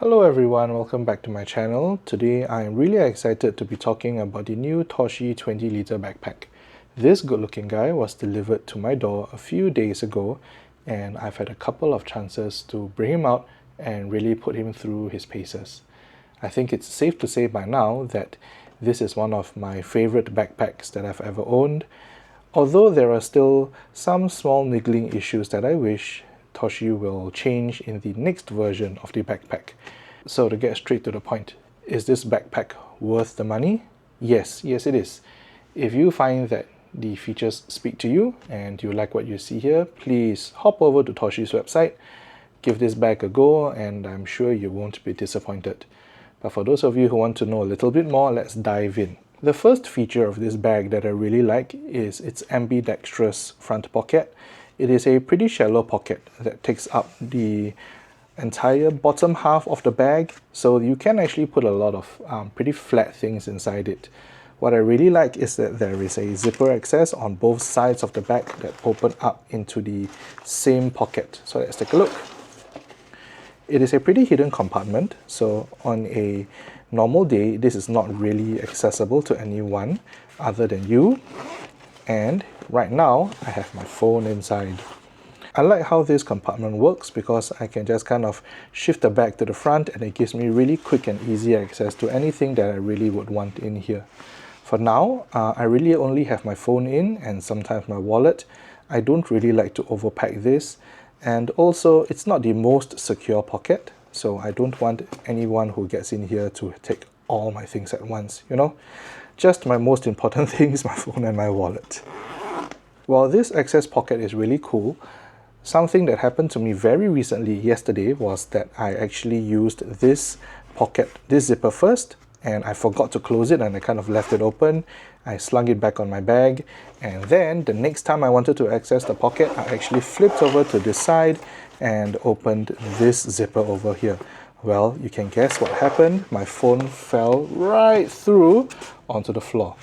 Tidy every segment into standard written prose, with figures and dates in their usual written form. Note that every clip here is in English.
Hello everyone, welcome back to my channel. Today I am really excited to be talking about the new Toshi 20L backpack. This good looking guy was delivered to my door a few days ago and I've had a couple of chances to bring him out and really put him through his paces. I think it's safe to say by now that this is one of my favorite backpacks that I've ever owned, although there are still some small niggling issues that I wish Toshi will change in the next version of the backpack. So to get straight to the point, is this backpack worth the money? Yes it is. If you find that the features speak to you and you like what you see here, please hop over to Toshi's website, give this bag a go, and I'm sure you won't be disappointed. But for those of you who want to know a little bit more, let's dive in. The first feature of this bag that I really like is its ambidextrous front pocket. It is a pretty shallow pocket that takes up the entire bottom half of the bag, so you can actually put a lot of pretty flat things inside it. What I really like is that there is a zipper access on both sides of the bag that open up into the same pocket. So let's take a look. It is a pretty hidden compartment, so on a normal day this is not really accessible to anyone other than you. And right now I have my phone inside. I like how this compartment works because I can just kind of shift the bag to the front and it gives me really quick and easy access to anything that I really would want in here. For now, I really only have my phone in and sometimes my wallet. I don't really like to overpack this, and also it's not the most secure pocket, so I don't want anyone who gets in here to take all my things at once, you know? Just my most important things, my phone and my wallet. While this access pocket is really cool, something that happened to me very recently yesterday was that I actually used this pocket, this zipper first, and I forgot to close it and I kind of left it open. I slung it back on my bag, and then the next time I wanted to access the pocket, I actually flipped over to this side and opened this zipper over here. Well, you can guess what happened. My phone fell right through onto the floor.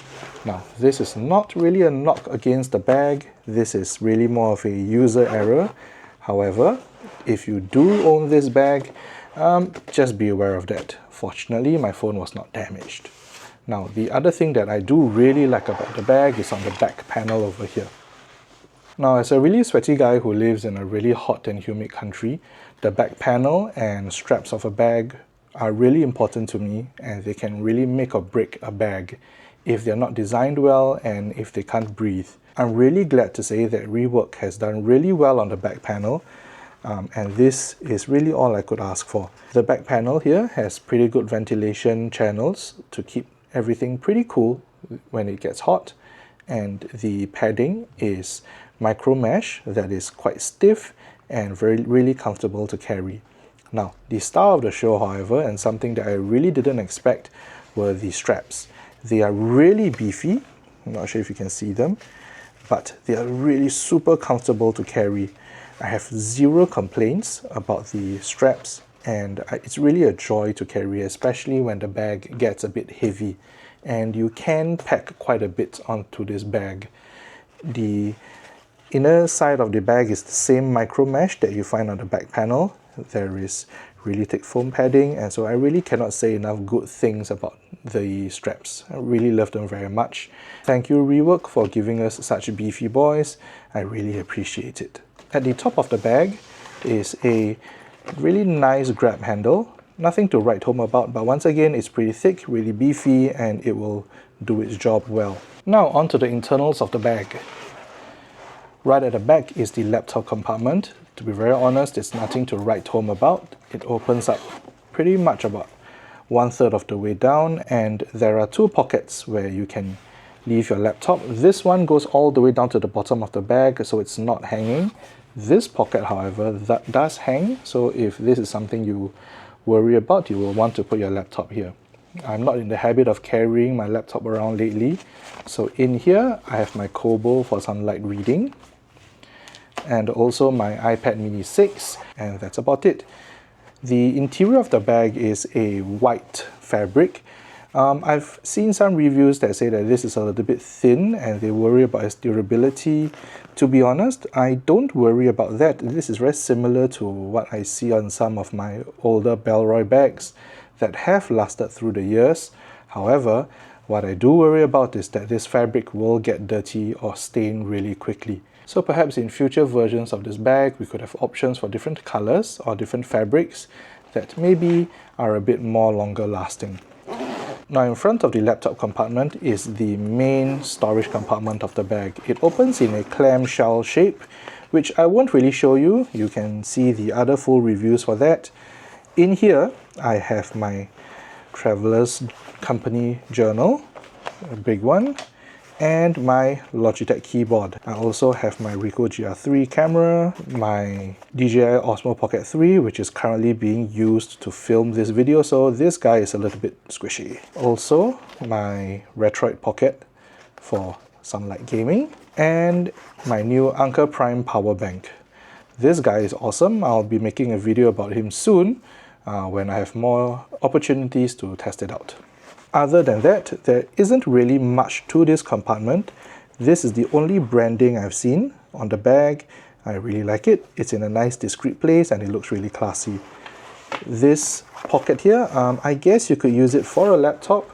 Now, this is not really a knock against the bag. This is really more of a user error. However, if you do own this bag, just be aware of that. Fortunately, my phone was not damaged. Now, the other thing that I do really like about the bag is on the back panel over here. Now, as a really sweaty guy who lives in a really hot and humid country, the back panel and straps of a bag are really important to me, and they can really make or break a bag if they're not designed well and if they can't breathe. I'm really glad to say that Rework has done really well on the back panel, and this is really all I could ask for. The back panel here has pretty good ventilation channels to keep everything pretty cool when it gets hot, and the padding is micro mesh that is quite stiff and really comfortable to carry. Now, the star of the show, however, and something that I really didn't expect, were the straps. They are really beefy. I'm not sure if you can see them, but they are really super comfortable to carry. I have zero complaints about the straps, and it's really a joy to carry, especially when the bag gets a bit heavy, and you can pack quite a bit onto this bag. The inner side of the bag is the same micro mesh that you find on the back panel. There is really thick foam padding, and so I really cannot say enough good things about the straps. I really love them very much. Thank you, Rework, for giving us such beefy boys. I really appreciate it. At the top of the bag is a really nice grab handle. Nothing to write home about, but once again, it's pretty thick, really beefy, and it will do its job well. Now onto the internals of the bag. Right at the back is the laptop compartment. To be very honest, it's nothing to write home about. It opens up pretty much about 1/3 of the way down, and there are two pockets where you can leave your laptop. This one goes all the way down to the bottom of the bag, so it's not hanging. This pocket, however, that does hang, so if this is something you worry about, you will want to put your laptop here. I'm not in the habit of carrying my laptop around lately, so in here I have my Kobo for some light reading, and also my iPad mini 6, and that's about it. The interior of the bag is a white fabric. I've seen some reviews that say that this is a little bit thin and they worry about its durability. To be honest, I don't worry about that. This is very similar to what I see on some of my older Bellroy bags that have lasted through the years. However, what I do worry about is that this fabric will get dirty or stain really quickly. So perhaps in future versions of this bag, we could have options for different colors or different fabrics that maybe are a bit more longer lasting. Now in front of the laptop compartment is the main storage compartment of the bag. It opens in a clamshell shape, which I won't really show you. You can see the other full reviews for that. In here, I have my Traveler's Company journal, a big one, and my Logitech keyboard. I also have my Ricoh GR3 camera, my DJI Osmo Pocket 3, which is currently being used to film this video, so this guy is a little bit squishy. Also, my Retroid Pocket for some light gaming, and my new Anker Prime power bank. This guy is awesome. I'll be making a video about him soon when I have more opportunities to test it out. Other than that, there isn't really much to this compartment. This is the only branding I've seen on the bag. I really like it. It's in a nice discreet place and it looks really classy. This pocket here, I guess you could use it for a laptop,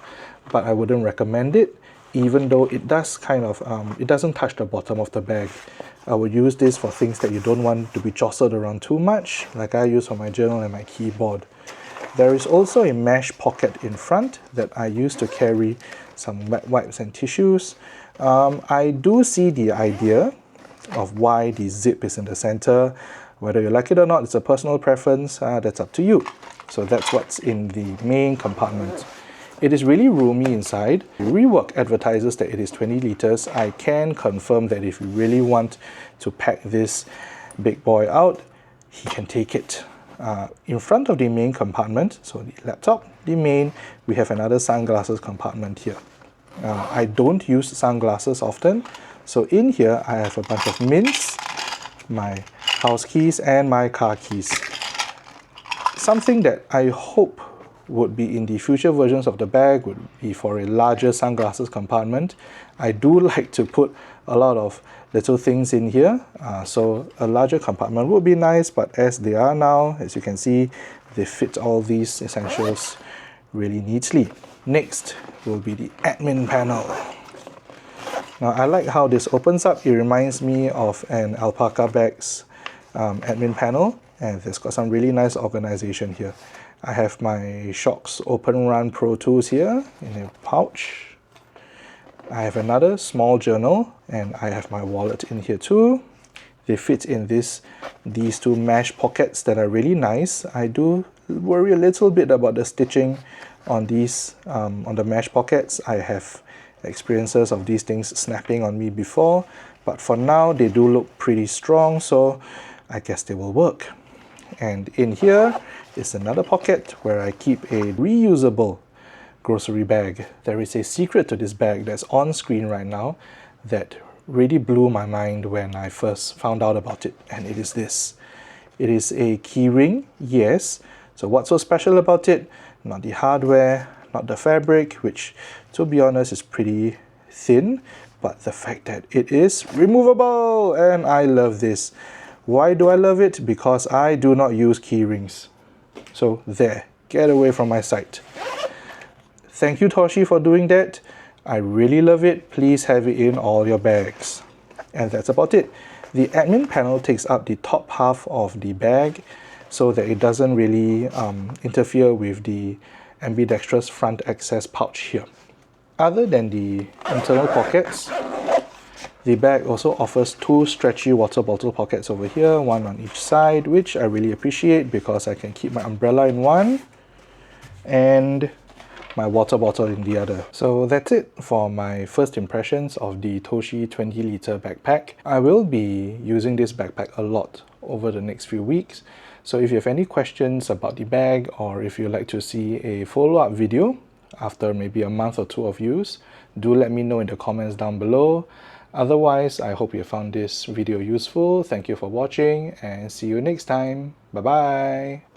but I wouldn't recommend it, even though it does kind of, it doesn't touch the bottom of the bag. I would use this for things that you don't want to be jostled around too much, like I use for my journal and my keyboard. There is also a mesh pocket in front that I use to carry some wet wipes and tissues. I do see the idea of why the zip is in the center. Whether you like it or not, it's a personal preference, that's up to you. So that's what's in the main compartment. It is really roomy inside. Rework advertises that it is 20 liters. I can confirm that if you really want to pack this big boy out, he can take it. In front of the main compartment, so the laptop, the main, we have another sunglasses compartment here. I don't use sunglasses often, so in here I have a bunch of mints, my house keys and my car keys. Something that I hope would be in the future versions of the bag would be for a larger sunglasses compartment. I do like to put a lot of little things in here, so a larger compartment would be nice, but as they are now, as you can see, they fit all these essentials really neatly. Next will be the admin panel. Now I like how this opens up. It reminds me of an alpaca bag's admin panel, and it's got some really nice organization here. I have my Shocks Open Run Pro Tools here in a pouch. I have another small journal, and I have my wallet in here too. They fit in these two mesh pockets that are really nice. I do worry a little bit about the stitching on these, on the mesh pockets. I have experiences of these things snapping on me before, but for now they do look pretty strong, so I guess they will work. And in here is another pocket where I keep a reusable grocery bag. There is a secret to this bag that's on screen right now that really blew my mind when I first found out about it, and it is this. It is a key ring, yes. So what's so special about it? Not the hardware, not the fabric, which to be honest is pretty thin, but the fact that it is removable, and I love this. Why do I love it? Because I do not use key rings. So there, get away from my sight. Thank you, Toshi, for doing that. I really love it. Please have it in all your bags. And that's about it. The admin panel takes up the top half of the bag so that it doesn't really interfere with the ambidextrous front access pouch here. Other than the internal pockets, the bag also offers two stretchy water bottle pockets over here, one on each side, which I really appreciate because I can keep my umbrella in one and my water bottle in the other. So that's it for my first impressions of the Toshi 20-liter backpack. I will be using this backpack a lot over the next few weeks. So if you have any questions about the bag, or if you'd like to see a follow-up video after maybe a month or two of use, do let me know in the comments down below. Otherwise, I hope you found this video useful. Thank you for watching and see you next time. Bye bye.